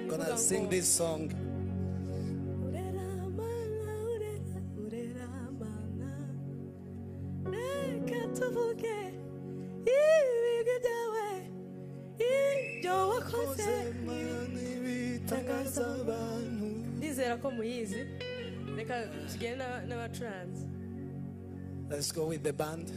gonna sing this song. Let's go with the band.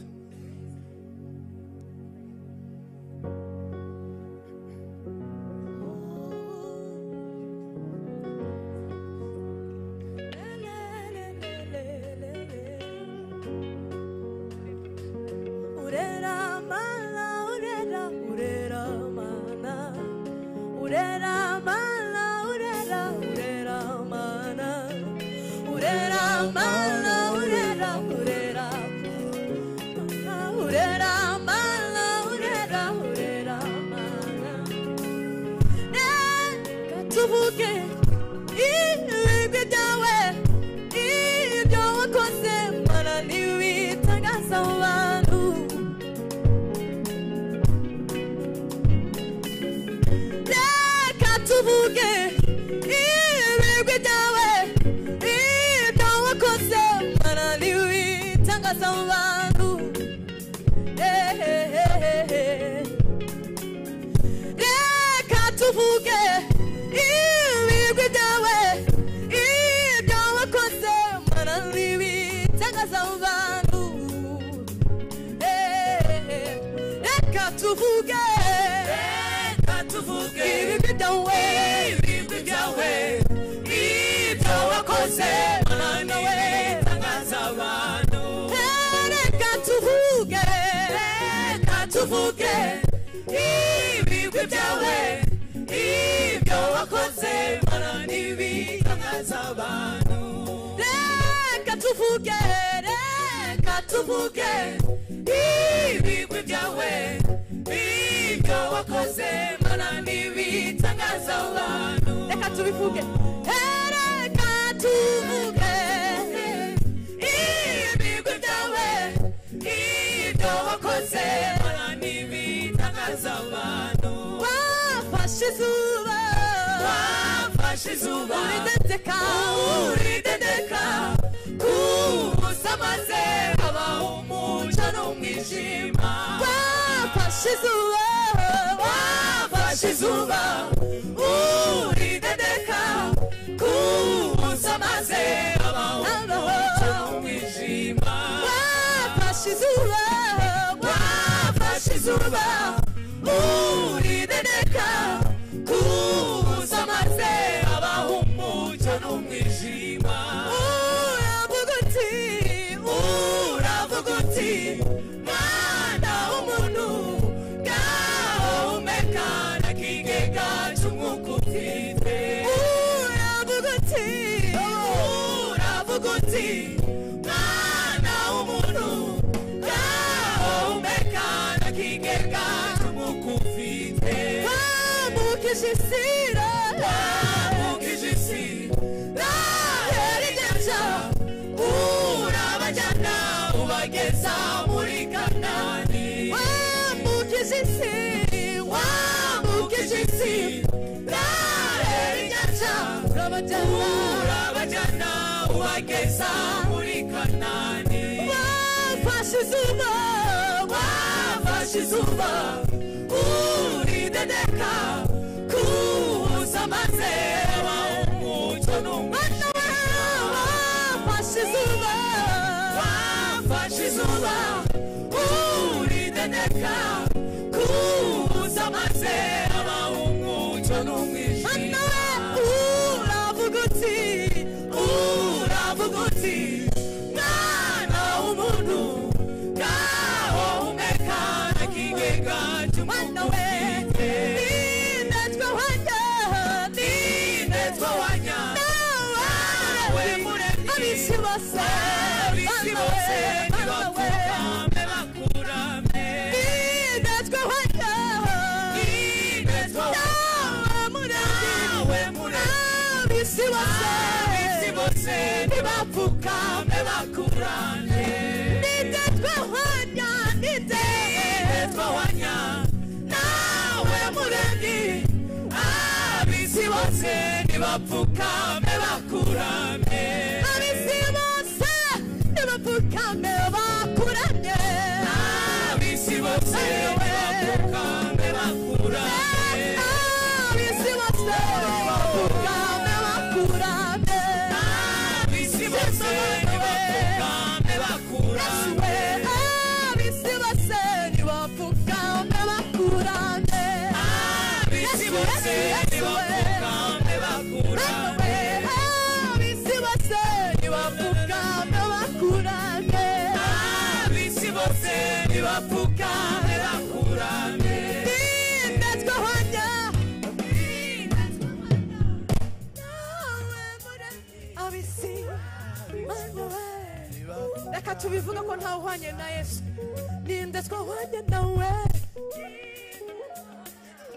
nibapfukame bakuramye ab'isi bose nibapfukame bakuramye ab'isi bose nibapfukame bakuramye ab'isi bose nibapfukame bakuramye ab'isi bose nibapfukame bakuramye ab'isi bose nibapfukame bakuramye ab'isi bose nibapfukame bakuramye ab'isi bose nibapfukame bakuramye ab'isi bose nibapfukame bakuramye nindetswe hanya ab'isi reka tubivuga ko ntawe uhwanye na Yesu nindetswe hanya nawe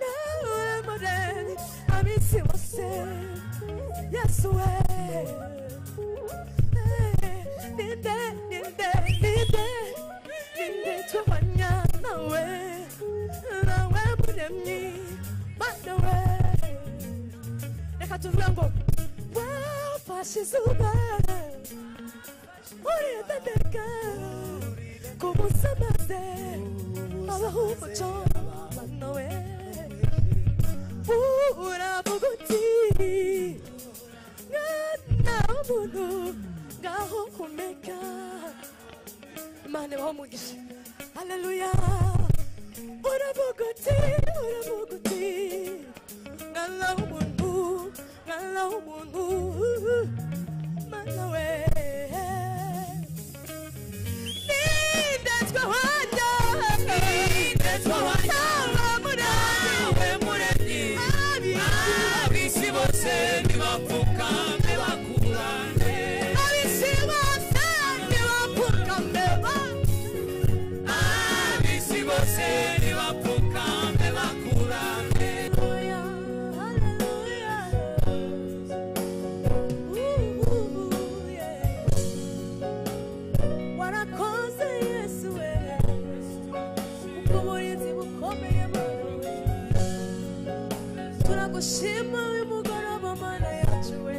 nawe mureni ab'isi bose Yesu we nindetswe hanya nawe nawe muremyi mana we reka tuvuga ngo wafashe izuba uritendeka ku munsi maze habaho umucyo mana we uravuga uti mwana w'umuntu ngaho humeka Imana ibaho umugisha haleluya uravuga uti mwana w'umuntu mana we nindetswe hanya nawe muremyi ab'isi bose nibapfukame bakuramye ab'isi bose nibapfukame ab'isi bose nibapfukame bakuramye warakoze Yesu we ubwo burinzi bukomeye Mana turagushima uyu mugoroba Mana yacu we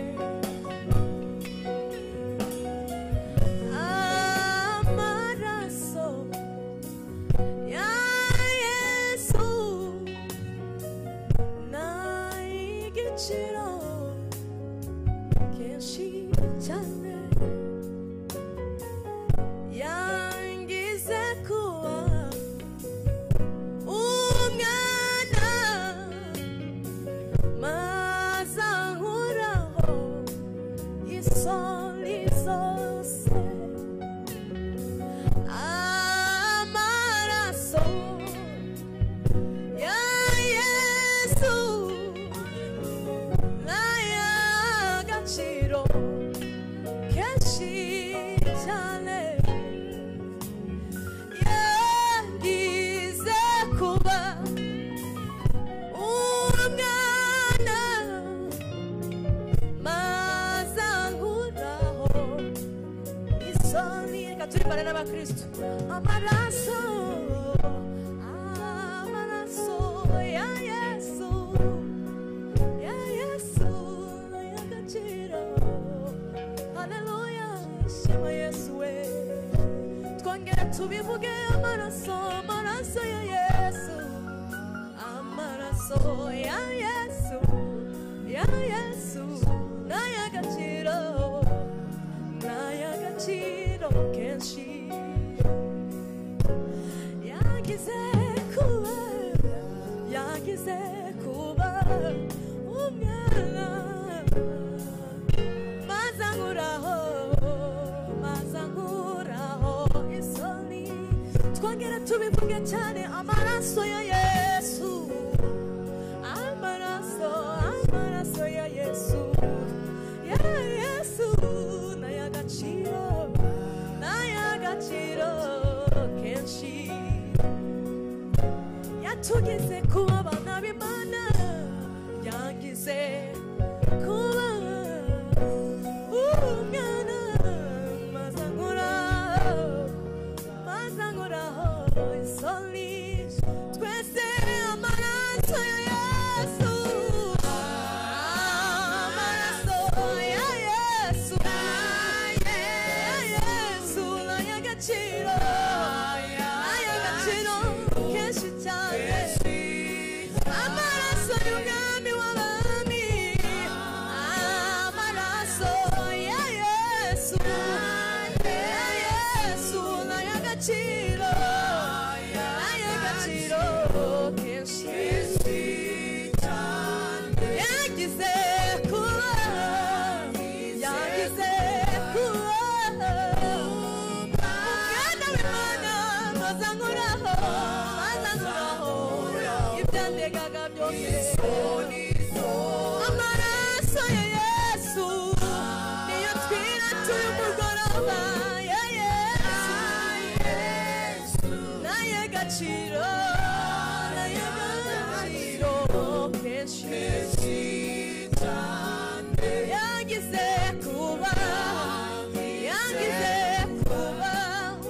amaraso ya Yesu n'igiciro kenshi cyane yangize kuba umwana maze ankuraho isoni zose amaraso ya Yesu n'ay'agaciro kenshi cyane yangize kuba umwana maze ankuraho isoni reka turibane n'abakristo amaraso ya Yesu y'agaciro haleluya shima Yesu we twongere tubivuge amaraso ya Yesu amaraso ya Yesu n'ay'agaciro kenshi yagize kuba umwana maze ankuraho isoni twongere tubivuge cyane amaraso ya Yesu amaraso ya Yesu n'ay'agaciro kenshi yatugeze kuba abana b'Imana yangize kuba umwana maze ankuraho isoni twese amaraso ya Yesu amaraso ya Yesu niyo twiratuye umugoroba ya Yesu naye gaciro kenshi yagize kuba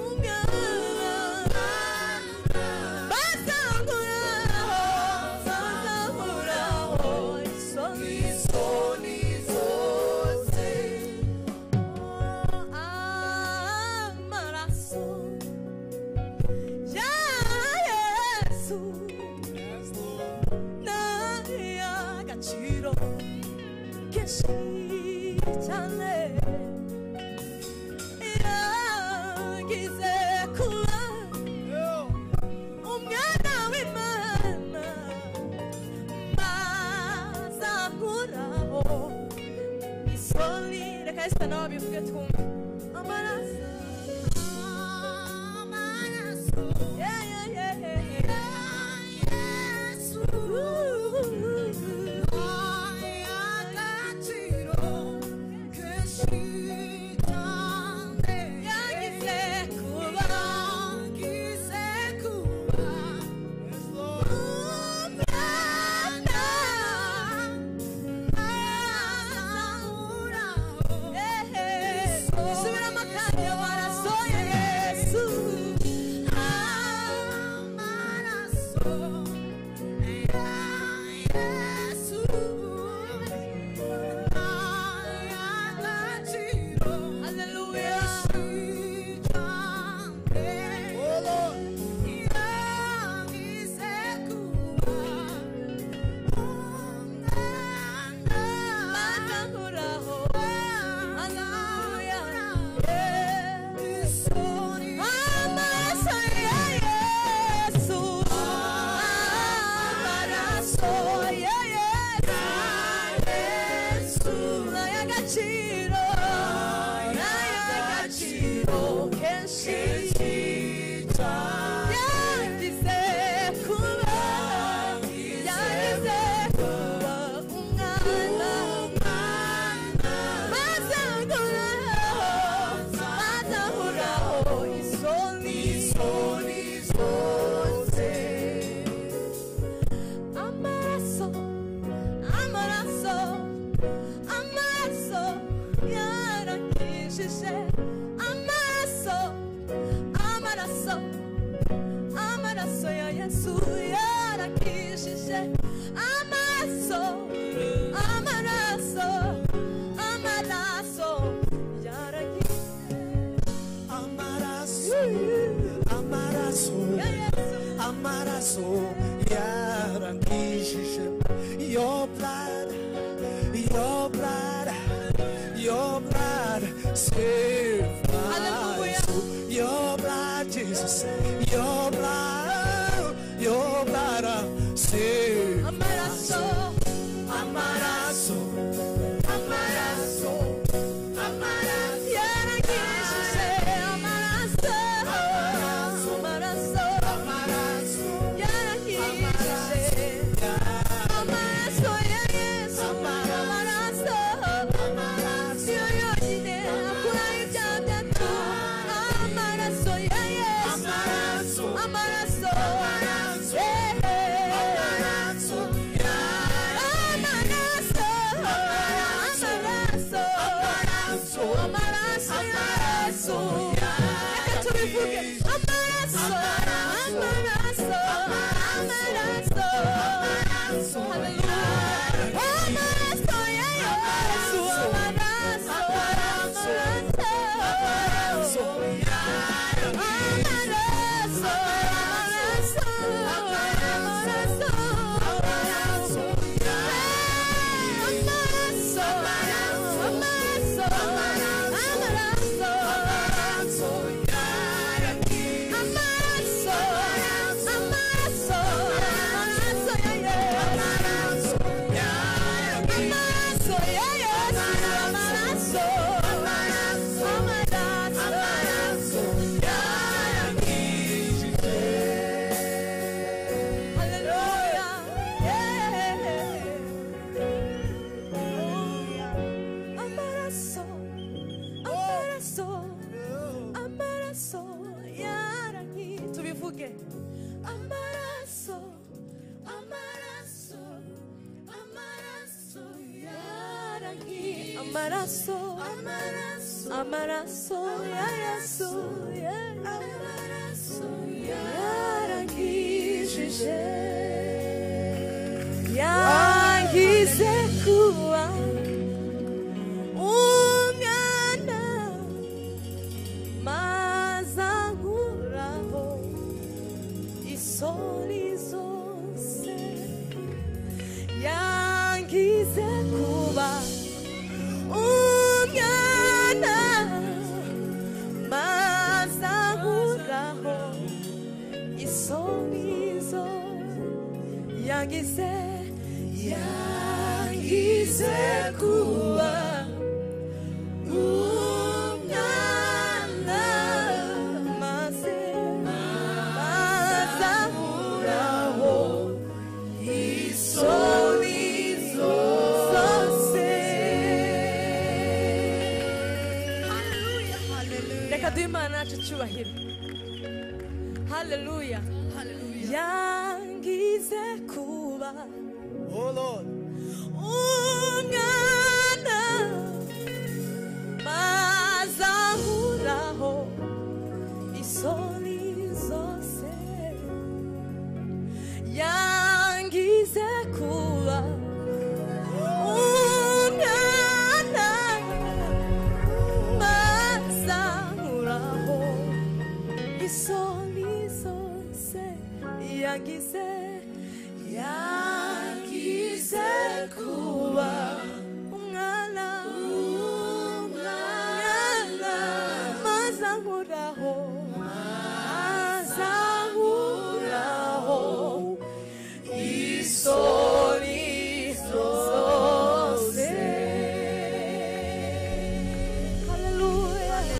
umwana bazahuraho isoni zose amaraso ya Yesu n'ay'agaciro kenshi cyane yagize kuba umwana w'Imana bazakuraho isoni. Reka Esther nawe bivuge twumve amaraso Your blood, your blood saved my soul. Your blood, Jesus, your blood saved my soul. Amaraso, amaraso, amaraso, amaraso, amaraso, amaraso, amaraso, amaraso, amaraso ya Yesu yarangijije yangize kuba umwana mazankuraho isoni zose yangize kuba umwana mazankuraho isoni zose yangize kuba umwana mazankuraho isoni zose. Reka duhe Imana yacu icyubahiro. Haleluya. Yangize kuba Oh Lord. umwana mazankuraho isoni zose yangize kuba umwana mazankuraho isoni zose yangize kuba